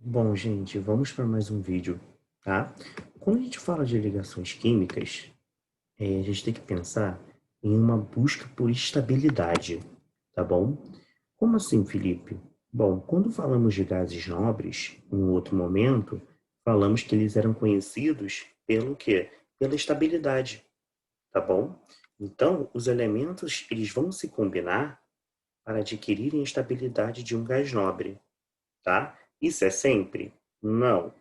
Bom, gente, vamos para mais um vídeo, tá? Quando a gente fala de ligações químicas, a gente tem que pensar em uma busca por estabilidade, tá bom? Como assim, Felipe? Bom, quando falamos de gases nobres, em um outro momento, falamos que eles eram conhecidos pelo quê? Pela estabilidade, tá bom? Então, os elementos, eles vão se combinar para adquirirem a estabilidade de um gás nobre, tá? Isso é sempre? Não.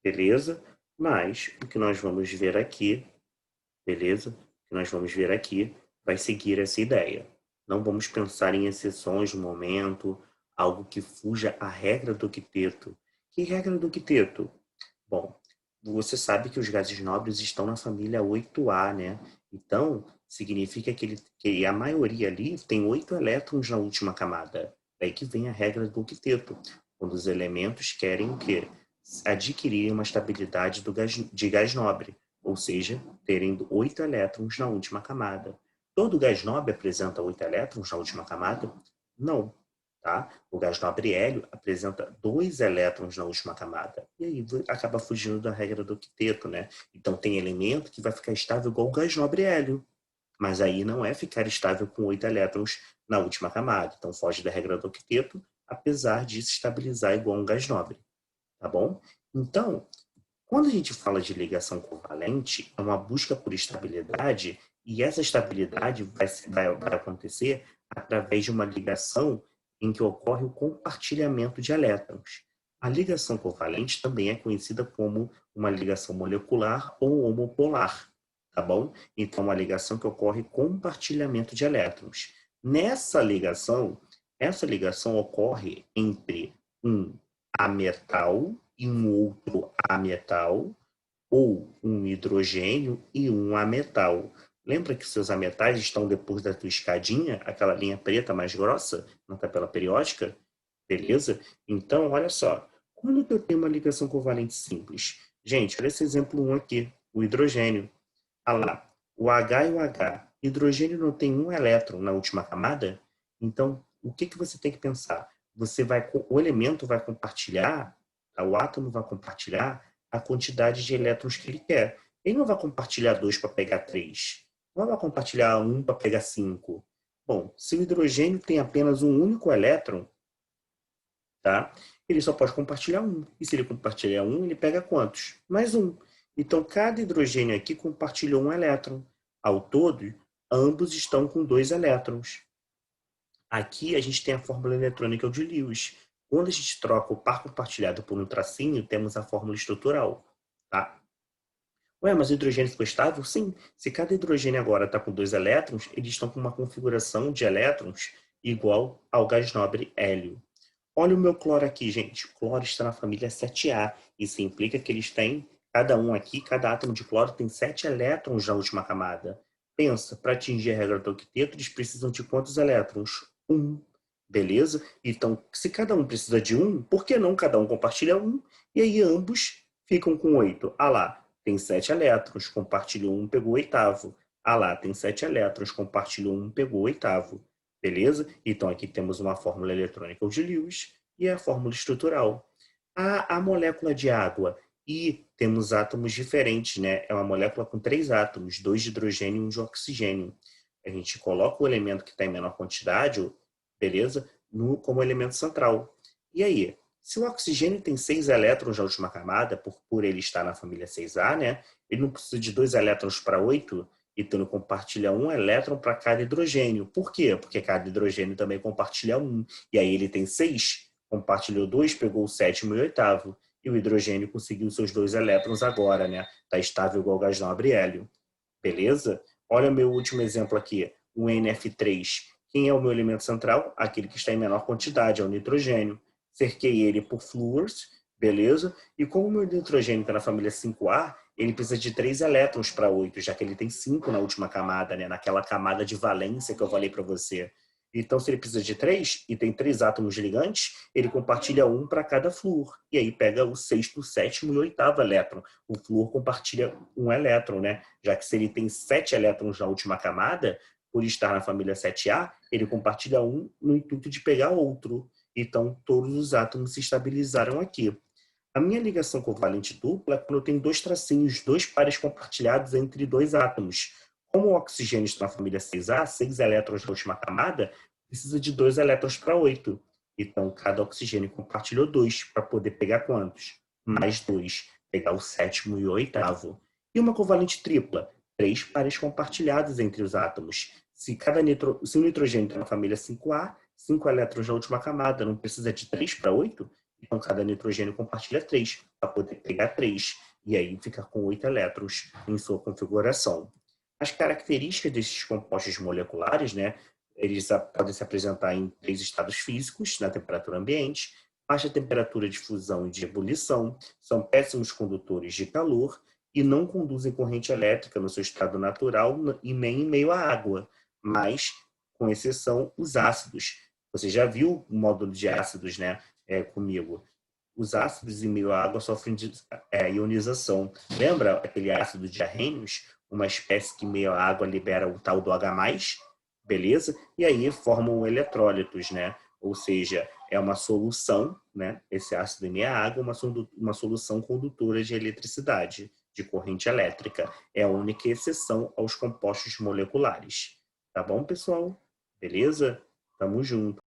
Beleza? Mas o que nós vamos ver aqui, beleza? O que nós vamos ver aqui vai seguir essa ideia. Não vamos pensar em exceções no momento, algo que fuja à regra do quinteto. Que regra do quinteto? Bom, você sabe que os gases nobres estão na família 8A, né? Então, significa que a maioria ali tem 8 elétrons na última camada. Daí que vem a regra do octeto, quando os elementos querem o quê? Adquirir uma estabilidade de gás nobre, ou seja, terem 8 elétrons na última camada. Todo gás nobre apresenta 8 elétrons na última camada? Não. Tá? O gás nobre hélio apresenta 2 elétrons na última camada. E aí acaba fugindo da regra do octeto, né? Então tem elemento que vai ficar estável igual o gás nobre hélio. Mas aí não é ficar estável com 8 elétrons na última camada. Então foge da regra do octeto, apesar de se estabilizar igual um gás nobre. Tá bom? Então, quando a gente fala de ligação covalente, é uma busca por estabilidade, e essa estabilidade vai acontecer através de uma ligação em que ocorre o compartilhamento de elétrons. A ligação covalente também é conhecida como uma ligação molecular ou homopolar, tá bom? Então, uma ligação que ocorre compartilhamento de elétrons. Essa ligação ocorre entre um ametal e um outro ametal, ou um hidrogênio e um ametal. Lembra que seus ametais estão depois da tua escadinha, aquela linha preta mais grossa na tabela periódica? Beleza? Então, olha só. Quando eu tenho uma ligação covalente simples? Gente, olha esse exemplo 1 aqui, o hidrogênio. Olha lá, o H e o H. Hidrogênio não tem um elétron na última camada? Então, o que você tem que pensar? O elemento vai compartilhar, tá? O átomo vai compartilhar a quantidade de elétrons que ele quer. Ele não vai compartilhar 2 para pegar 3. Não vai compartilhar um para pegar 5. Bom, se o hidrogênio tem apenas um único elétron, tá? Ele só pode compartilhar um. E se ele compartilhar um, ele pega quantos? Mais um. Então, cada hidrogênio aqui compartilhou um elétron. Ao todo, ambos estão com 2 elétrons. Aqui a gente tem a fórmula eletrônica de Lewis. Quando a gente troca o par compartilhado por um tracinho, temos a fórmula estrutural. Tá? Ué, mas o hidrogênio ficou estável? Sim. Se cada hidrogênio agora está com 2 elétrons, eles estão com uma configuração de elétrons igual ao gás nobre hélio. Olha o meu cloro aqui, gente. O cloro está na família 7A. Isso implica que eles têm, cada um aqui, cada átomo de cloro tem 7 elétrons na última camada. Pensa, para atingir a regra do octeto, eles precisam de quantos elétrons? Um. Beleza? Então, se cada um precisa de um, por que não cada um compartilha um? E aí ambos ficam com 8. Ah lá, tem 7 elétrons, compartilhou um, pegou o oitavo. Ah lá, tem 7 elétrons, compartilhou um, pegou o oitavo. Beleza? Então aqui temos uma fórmula eletrônica de Lewis e a fórmula estrutural. A molécula de água, e temos átomos diferentes, né? É uma molécula com 3 átomos, 2 de hidrogênio e 1 de oxigênio. A gente coloca o elemento que está em menor quantidade, beleza? Como elemento central. E aí, se o oxigênio tem 6 elétrons na última camada, por ele estar na família 6A, né? Ele não precisa de 2 elétrons para 8, então ele compartilha um elétron para cada hidrogênio. Por quê? Porque cada hidrogênio também compartilha um. E aí ele tem 6, compartilhou 2, pegou o sétimo e o oitavo. E o hidrogênio conseguiu seus 2 elétrons agora, né? Está estável igual ao gás nobre hélio. Beleza? Olha o meu último exemplo aqui, o NF3. Quem é o meu elemento central? Aquele que está em menor quantidade, é o nitrogênio. Cerquei ele por flúors, beleza? E como o meu nitrogênio está na família 5A, ele precisa de 3 elétrons para 8, já que ele tem 5 na última camada, né? Naquela camada de valência que eu falei para você. Então, se ele precisa de 3 e tem 3 átomos ligantes, ele compartilha um para cada flúor. E aí pega o sexto, sétimo e oitavo elétron. O flúor compartilha um elétron, né? Já que se ele tem 7 elétrons na última camada, por estar na família 7A, ele compartilha um no intuito de pegar outro. Então, todos os átomos se estabilizaram aqui. A minha ligação covalente dupla é quando eu tenho dois tracinhos, dois pares compartilhados entre dois átomos. Como o oxigênio está na família 6A, 6 elétrons da última camada, precisa de 2 elétrons para 8. Então, cada oxigênio compartilhou 2 para poder pegar quantos? Mais 2, pegar o sétimo e o oitavo. E uma covalente tripla? 3 pares compartilhados entre os átomos. Se o nitrogênio está na família 5A, 5 elétrons da última camada, não precisa de 3 para 8? Então, cada nitrogênio compartilha 3, para poder pegar 3, e aí ficar com 8 elétrons em sua configuração. As características desses compostos moleculares, né, eles podem se apresentar em 3 estados físicos, na temperatura ambiente, baixa temperatura de fusão e de ebulição, são péssimos condutores de calor e não conduzem corrente elétrica no seu estado natural e nem em meio à água, mas, com exceção, os ácidos. Você já viu o módulo de ácidos, né? Comigo. Os ácidos em meio à água sofrem de ionização. Lembra aquele ácido de Arrhenius? Uma espécie que em meio à água libera o tal do H+, beleza? E aí formam eletrólitos, né? Ou seja, é uma solução, né? Esse ácido em meio à água, uma solução condutora de eletricidade, de corrente elétrica. É a única exceção aos compostos moleculares. Tá bom, pessoal? Beleza? Tamo junto.